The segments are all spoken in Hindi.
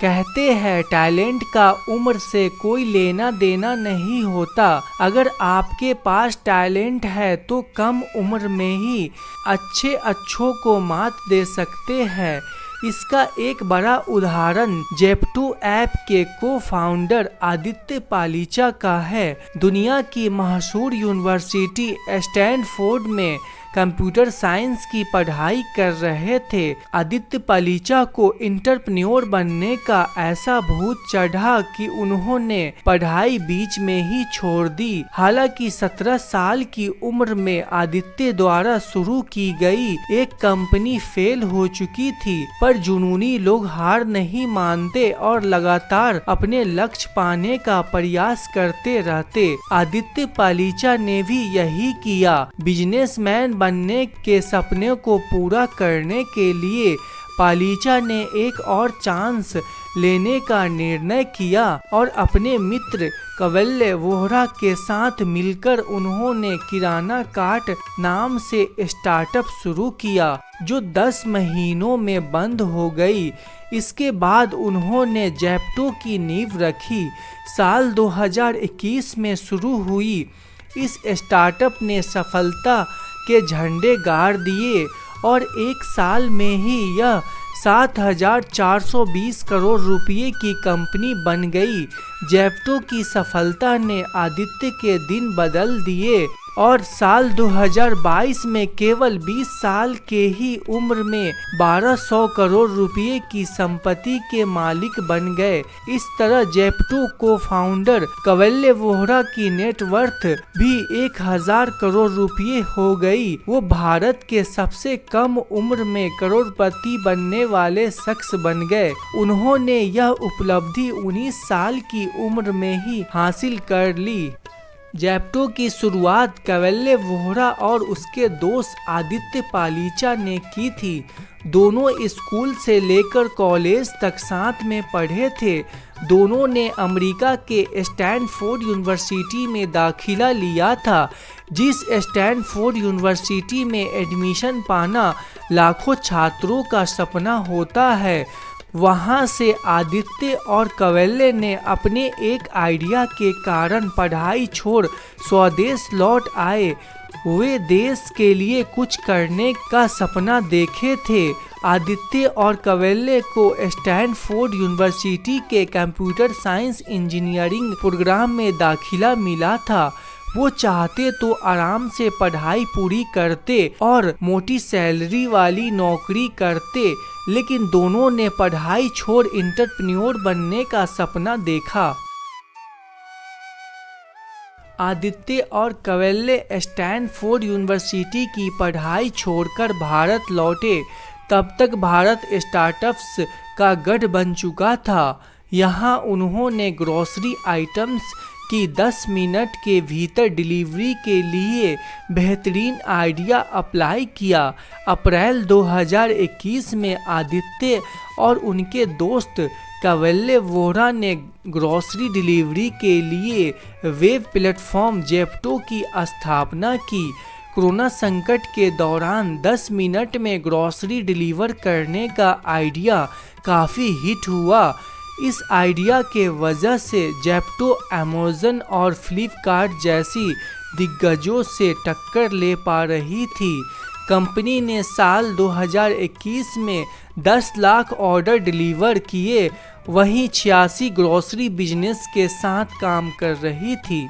कहते हैं टैलेंट का उम्र से कोई लेना देना नहीं होता। अगर आपके पास टैलेंट है तो कम उम्र में ही अच्छों को मात दे सकते हैं। इसका एक बड़ा उदाहरण जेप्टो ऐप के को-फाउंडर आदित्य पालीचा का है। दुनिया की मशहूर यूनिवर्सिटी स्टैनफोर्ड में कंप्यूटर साइंस की पढ़ाई कर रहे थे। आदित्य पालीचा को एंटरप्रेन्योर बनने का ऐसा भूत चढ़ा कि उन्होंने पढ़ाई बीच में ही छोड़ दी। हालांकि 17 साल की उम्र में आदित्य द्वारा शुरू की गई एक कंपनी फेल हो चुकी थी, पर जुनूनी लोग हार नहीं मानते और लगातार अपने लक्ष्य पाने का प्रयास करते रहते। आदित्य पालीचा ने भी यही किया। बिजनेसमैन बनने के सपने को पूरा करने के लिए पालीचा ने एक और चांस लेने का निर्णय किया और अपने मित्र कवल्य वोहरा के साथ मिलकर उन्होंने किराना कार्ट नाम से स्टार्टअप शुरू किया, जो 10 महीनों में बंद हो गई। इसके बाद उन्होंने जेप्टो की नींव रखी। साल 2021 में शुरू हुई इस स्टार्टअप ने सफलता के झंडे गाड़ दिए और एक साल में ही यह 7,420 करोड़ रुपए की कंपनी बन गई। जेप्टो की सफलता ने आदित्य के दिन बदल दिए और साल 2022 में केवल 20 साल के ही उम्र में 1200 करोड़ रुपए की संपत्ति के मालिक बन गए। इस तरह जेप्टो को फाउंडर कवल्य वोहरा की नेटवर्थ भी 1000 करोड़ रुपए हो गई। वो भारत के सबसे कम उम्र में करोड़पति बनने वाले शख्स बन गए। उन्होंने यह उपलब्धि 19 साल की उम्र में ही हासिल कर ली। जेप्टो की शुरुआत कवल्य वोहरा और उसके दोस्त आदित्य पालीचा ने की थी। दोनों स्कूल से लेकर कॉलेज तक साथ में पढ़े थे। दोनों ने अमेरिका के स्टैनफोर्ड यूनिवर्सिटी में दाखिला लिया था, जिस स्टैनफोर्ड यूनिवर्सिटी में एडमिशन पाना लाखों छात्रों का सपना होता है। वहाँ से आदित्य और कवल्य ने अपने एक आइडिया के कारण पढ़ाई छोड़ स्वदेश लौट आए। वे देश के लिए कुछ करने का सपना देखे थे। आदित्य और कवल्य को स्टैनफोर्ड यूनिवर्सिटी के कंप्यूटर साइंस इंजीनियरिंग प्रोग्राम में दाखिला मिला था। वो चाहते तो आराम से पढ़ाई पूरी करते और मोटी सैलरी वाली नौकरी करते, लेकिन दोनों ने पढ़ाई छोड़ एंटरप्रेन्योर बनने का सपना देखा। आदित्य और कवल्य स्टैनफोर्ड यूनिवर्सिटी की पढ़ाई छोड़कर भारत लौटे। तब तक भारत स्टार्टअप्स का गढ़ बन चुका था। यहाँ उन्होंने ग्रोसरी आइटम्स की 10 मिनट के भीतर डिलीवरी के लिए बेहतरीन आइडिया अप्लाई किया। अप्रैल 2021 में आदित्य और उनके दोस्त कवल्य वोहरा ने ग्रोसरी डिलीवरी के लिए वेब प्लेटफॉर्म जेप्टो की स्थापना की। कोरोना संकट के दौरान 10 मिनट में ग्रोसरी डिलीवर करने का आइडिया काफ़ी हिट हुआ। इस आइडिया के वजह से जेप्टो अमेज़न और फ्लिपकार्ट जैसी दिग्गजों से टक्कर ले पा रही थी। कंपनी ने साल 2021 में 10 लाख ऑर्डर डिलीवर किए। वहीं 86 ग्रोसरी बिजनेस के साथ काम कर रही थी।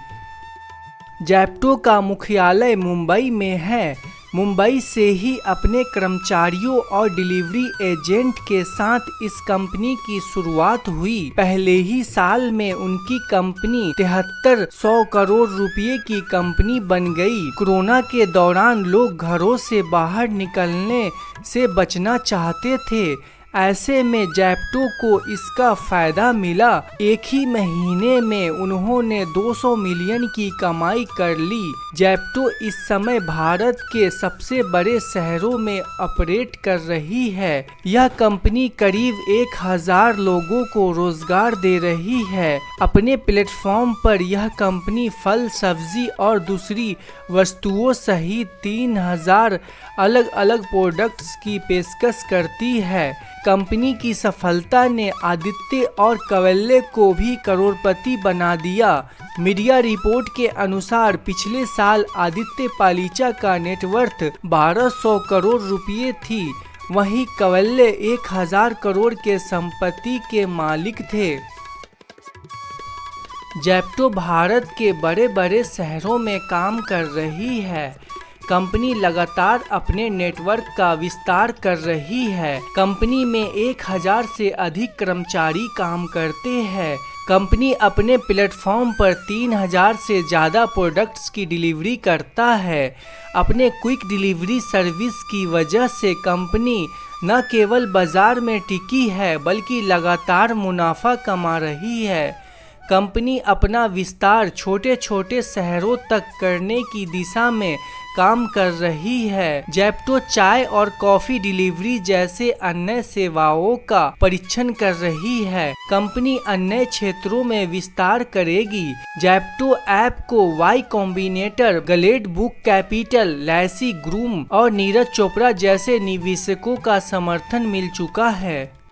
जेप्टो का मुख्यालय मुंबई में है। मुंबई से ही अपने कर्मचारियों और डिलीवरी एजेंट के साथ इस कंपनी की शुरुआत हुई। पहले ही साल में उनकी कंपनी 7300 करोड़ रुपए की कंपनी बन गई। कोरोना के दौरान लोग घरों से बाहर निकलने से बचना चाहते थे। ऐसे में जेप्टो को इसका फायदा मिला। एक ही महीने में उन्होंने 200 मिलियन की कमाई कर ली। जेप्टो इस समय भारत के सबसे बड़े शहरों में ऑपरेट कर रही है। यह कंपनी करीब 1000 लोगों को रोजगार दे रही है। अपने प्लेटफॉर्म पर यह कंपनी फल, सब्जी और दूसरी वस्तुओं सहित 3000 अलग अलग प्रोडक्ट्स की पेशकश करती है। कंपनी की सफलता ने आदित्य और कवल्ले को भी करोड़पति बना दिया। मीडिया रिपोर्ट के अनुसार पिछले साल आदित्य पालीचा का नेटवर्थ 1200 करोड़ रुपये थी, वहीं कवल्ले 1000 करोड़ के संपत्ति के मालिक थे। जेप्टो भारत के बड़े बड़े शहरों में काम कर रही है। कंपनी लगातार अपने नेटवर्क का विस्तार कर रही है। कंपनी में 1000 से अधिक कर्मचारी काम करते हैं। कंपनी अपने प्लेटफॉर्म पर 3000 से ज़्यादा प्रोडक्ट्स की डिलीवरी करता है। अपने क्विक डिलीवरी सर्विस की वजह से कंपनी न केवल बाजार में टिकी है बल्कि लगातार मुनाफा कमा रही है। कंपनी अपना विस्तार छोटे छोटे शहरों तक करने की दिशा में काम कर रही है। जेप्टो चाय और कॉफी डिलीवरी जैसे अन्य सेवाओं का परीक्षण कर रही है। कंपनी अन्य क्षेत्रों में विस्तार करेगी। जेप्टो ऐप को वाई कॉम्बिनेटर, गलेड बुक कैपिटल, लैसी ग्रूम और नीरज चोपड़ा जैसे निवेशकों का समर्थन मिल चुका है।